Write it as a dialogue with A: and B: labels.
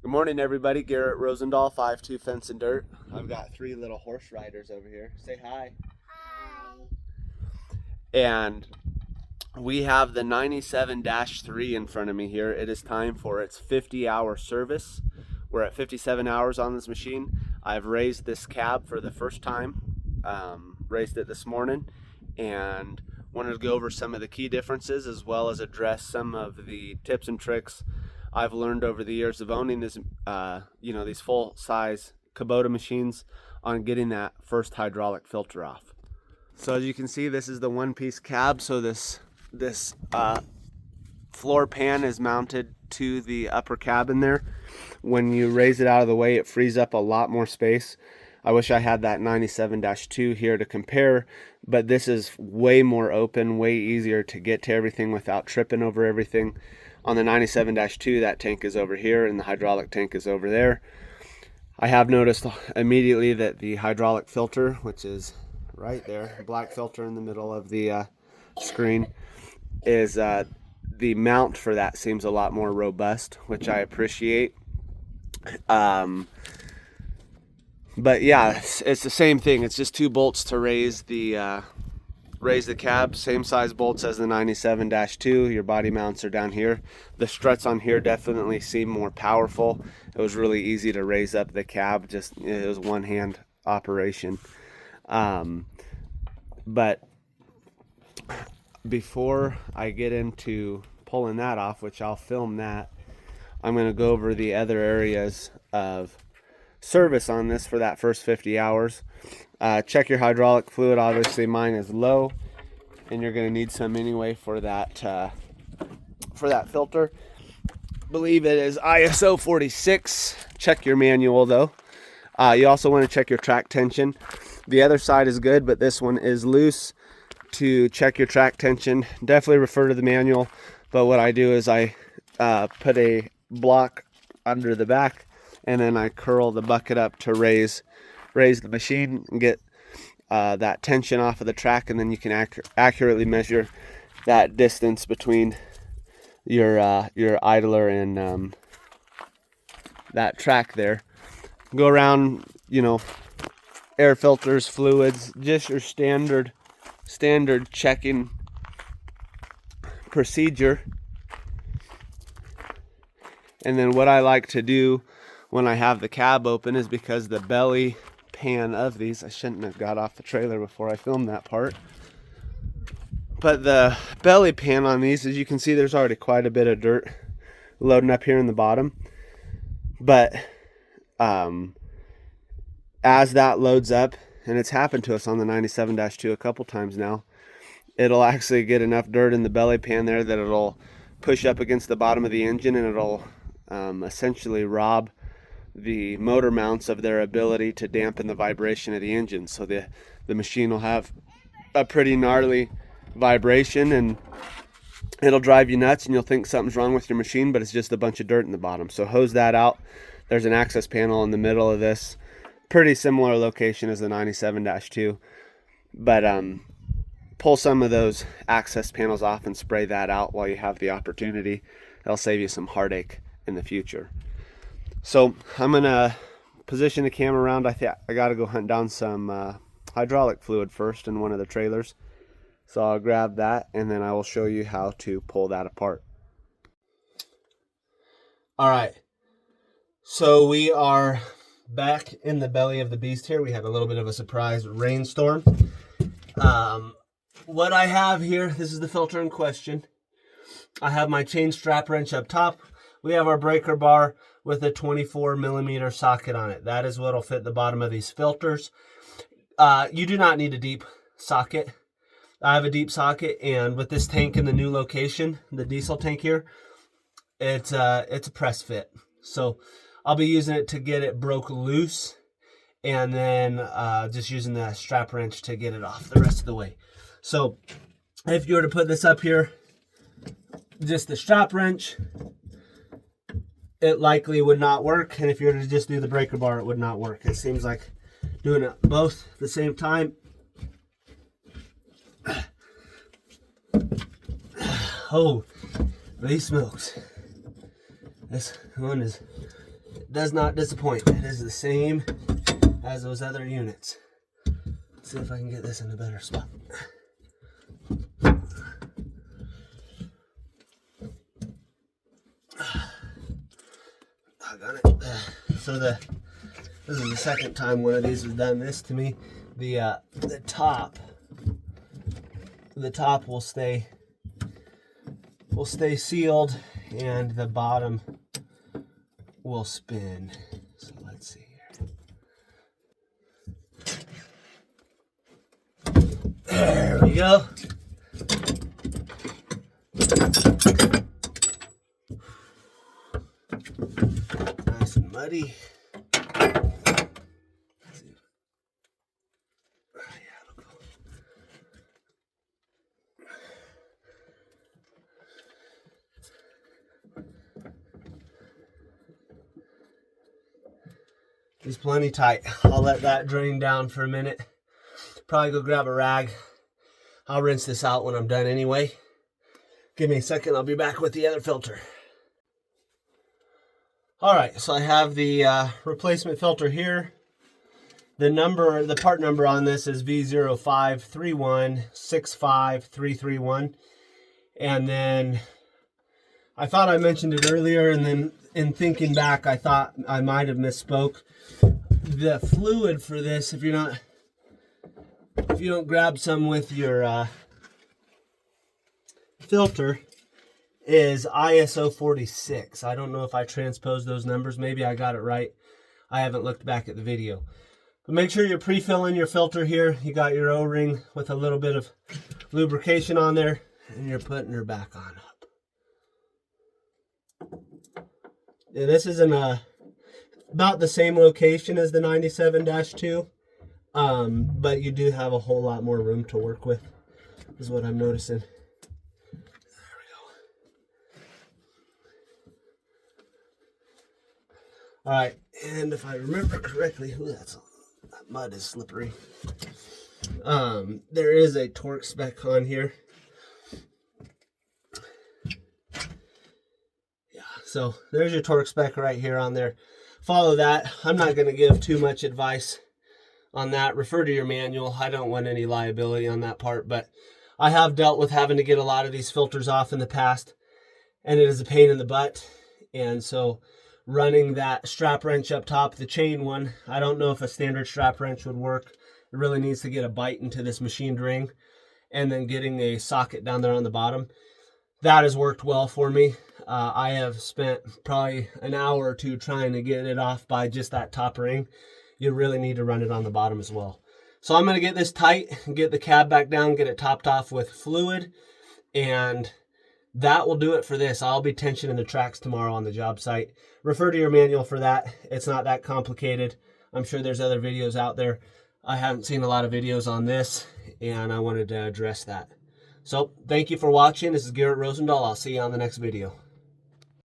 A: Good morning, everybody. Garrett Rosendahl, 5'2" Fence and Dirt. I've got three little horse riders over here. Say hi.
B: Hi.
A: And we have the 97-3 in front of me here. It is time for its 50-hour service. We're at 57 hours on this machine. I've raised this cab for the first time. Raised it this morning and wanted to go over some of the key differences as well as address some of the tips and tricks I've learned over the years of owning this, these full-size Kubota machines on getting that first hydraulic filter off. So as you can see, this is the one-piece cab. So this floor pan is mounted to the upper cabin there. When you raise it out of the way, it frees up a lot more space. I wish I had that 97-2 here to compare, but this is way more open, way easier to get to everything without tripping over everything. On the 97-2, that tank is over here and the hydraulic tank is over there. I have noticed immediately that the hydraulic filter, which is right there, black filter in the middle of the screen, is the mount for that seems a lot more robust, which I appreciate. But yeah, it's the same thing. It's just two bolts to raise the cab, same size bolts as the 97-2. Your body mounts are down here. The struts on here definitely seem more powerful. It was really easy to raise up the cab. It was one hand operation. But before I get into pulling that off, which I'll film that, I'm going to go over the other areas of service on this for that first 50 hours. Check your hydraulic fluid. Obviously mine is low and you're going to need some anyway for that filter. Believe it is ISO 46. Check your manual though. You also want to check your track tension. The other side is good, but this one is loose. To check your track tension, definitely refer to the manual, but what I do is I put a block under the back and then I curl the bucket up to raise the machine and get that tension off of the track, and then you can accurately measure that distance between your idler and that track there. Go around, air filters, fluids, just your standard checking procedure. And then what I like to do when I have the cab open is, because the belly pan of these, I shouldn't have got off the trailer before I filmed that part, but the belly pan on these, as you can see, there's already quite a bit of dirt loading up here in the bottom. But as that loads up, and it's happened to us on the 97-2 a couple times now, it'll actually get enough dirt in the belly pan there that it'll push up against the bottom of the engine, and it'll essentially rob the motor mounts of their ability to dampen the vibration of the engine. So the machine will have a pretty gnarly vibration and it'll drive you nuts, and you'll think something's wrong with your machine, but it's just a bunch of dirt in the bottom. So hose that out. There's an access panel in the middle of this, pretty similar location as the 97-2, but pull some of those access panels off and spray that out while you have the opportunity. That'll save you some heartache in the future. So I'm gonna position the camera around. I gotta go hunt down some hydraulic fluid first in one of the trailers. So I'll grab that and then I will show you how to pull that apart. All right, so we are back in the belly of the beast here. We had a little bit of a surprise rainstorm. What I have here, this is the filter in question. I have my chain strap wrench up top. We have our breaker bar with a 24mm socket on it. That is what will fit the bottom of these filters. You do not need a deep socket. I have a deep socket, and with this tank in the new location, the diesel tank here, it's a press fit. So I'll be using it to get it broke loose, and then just using the strap wrench to get it off the rest of the way. So if you were to put this up here, just the strap wrench, it likely would not work. And if you were to just do the breaker bar, it would not work. It seems like doing it both at the same time. Oh, these smokes. This one is does not disappoint. It is the same as those other units. Let's see if I can get this in a better spot. I got it. So this is the second time one of these has done this to me. The top will stay sealed, and the bottom will spin. So let's see here. There we go. Nice and muddy. It's plenty tight. I'll let that drain down for a minute. Probably go grab a rag. I'll rinse this out when I'm done anyway. Give me a second, I'll be back with the other filter. Alright, so I have the replacement filter here. The part number on this is V053165331. And then I thought I mentioned it earlier, and then in thinking back, I thought I might have misspoke. The fluid for this, if you don't grab some with your filter, is ISO 46. I don't know if I transposed those numbers. Maybe I got it right. I haven't looked back at the video. But make sure you're pre-filling your filter here. You got your O-ring with a little bit of lubrication on there, and you're putting her back on up. And this is in about the same location as the 97-2, but you do have a whole lot more room to work with, is what I'm noticing. There we go. All right, and if I remember correctly, that mud is slippery. There is a torque spec on here. So there's your torque spec right here on there. Follow that. I'm not going to give too much advice on that. Refer to your manual. I don't want any liability on that part, but I have dealt with having to get a lot of these filters off in the past, and it is a pain in the butt. And so running that strap wrench up top, the chain one, I don't know if a standard strap wrench would work. It really needs to get a bite into this machined ring, and then getting a socket down there on the bottom. That has worked well for me. I have spent probably an hour or two trying to get it off by just that top ring. You really need to run it on the bottom as well. So I'm going to get this tight, get the cab back down, get it topped off with fluid, and that will do it for this. I'll be tensioning the tracks tomorrow on the job site. Refer to your manual for that. It's not that complicated. I'm sure there's other videos out there. I haven't seen a lot of videos on this, and I wanted to address that. So thank you for watching. This is Garrett Rosendahl. I'll see you on the next video.